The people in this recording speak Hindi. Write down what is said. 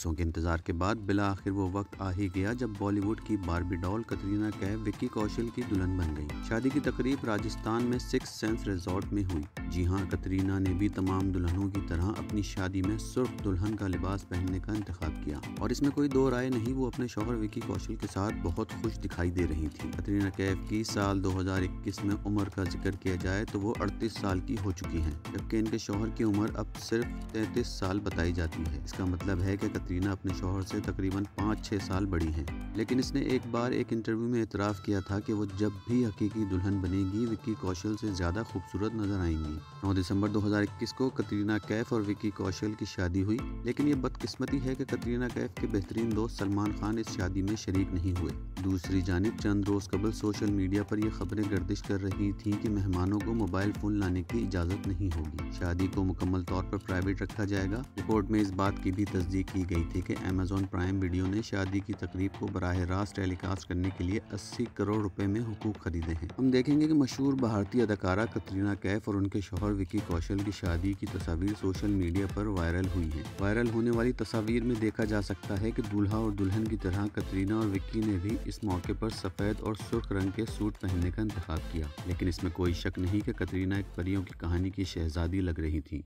बरसों के इंतजार के बाद बिला आखिर वो वक्त आ ही गया जब बॉलीवुड की बार्बी डॉल कतरीना कैफ विक्की कौशल की दुल्हन बन गई। शादी की तकरीब राजस्थान में सिक्स सेंस रिजॉर्ट में हुई। जी हाँ, कतरीना ने भी तमाम दुल्हनों की तरह अपनी शादी में सुर्ख दुल्हन का लिबास पहनने का इंतखाब किया और इसमें कोई दो राय नहीं, वो अपने शौहर विक्की कौशल के साथ बहुत खुश दिखाई दे रही थी। कतरीना कैफ की साल 2021 में उम्र का जिक्र किया जाए तो वो 38 साल की हो चुकी हैं, जबकि इनके शौहर की उम्र अब सिर्फ 33 साल बताई जाती है। इसका मतलब है कि कतरीना अपने शौहर से तकरीबन 5-6 साल बड़ी हैं। लेकिन इसने एक बार एक इंटरव्यू में इतराफ़ किया था कि वो जब भी हकीकी दुल्हन बनेगी विक्की कौशल से ज़्यादा खूबसूरत नजर आएंगी। 9 दिसंबर 2021 को कतरीना कैफ और विक्की कौशल की शादी हुई, लेकिन ये बदकिस्मती है कि कतरीना कैफ के बेहतरीन दोस्त सलमान खान इस शादी में शरीक नहीं हुए। दूसरी जानिब चंद रोज़ कबल सोशल मीडिया पर यह खबरें गर्दिश कर रही थीं कि मेहमानों को मोबाइल फ़ोन लाने की इजाज़त नहीं होगी। शादी को मुकम्मल तौर पर प्राइवेट रखा जाएगा। रिपोर्ट में इस बात की भी तस्दीक की गई थी कि अमेज़ॉन प्राइम वीडियो ने शादी की तकरीब को बराह रास्त टेलीकास्ट करने के लिए 80 करोड़ रुपए में हुकूक खरीदे हैं। हम देखेंगे कि मशहूर भारतीय अदाकारा कतरीना कैफ और उनके शौहर विक्की कौशल की शादी की तस्वीर सोशल मीडिया पर वायरल हुई हैं। वायरल होने वाली तस्वीर में देखा जा सकता है कि दूल्हा और दुल्हन की तरह कतरीना और विक्की ने भी इस मौके पर सफ़ेद और सुर्ख रंग के सूट पहनने का इंतखाब किया। लेकिन इसमें कोई शक नहीं कि कतरीना एक परियों की कहानी की शहजादी लग रही थी।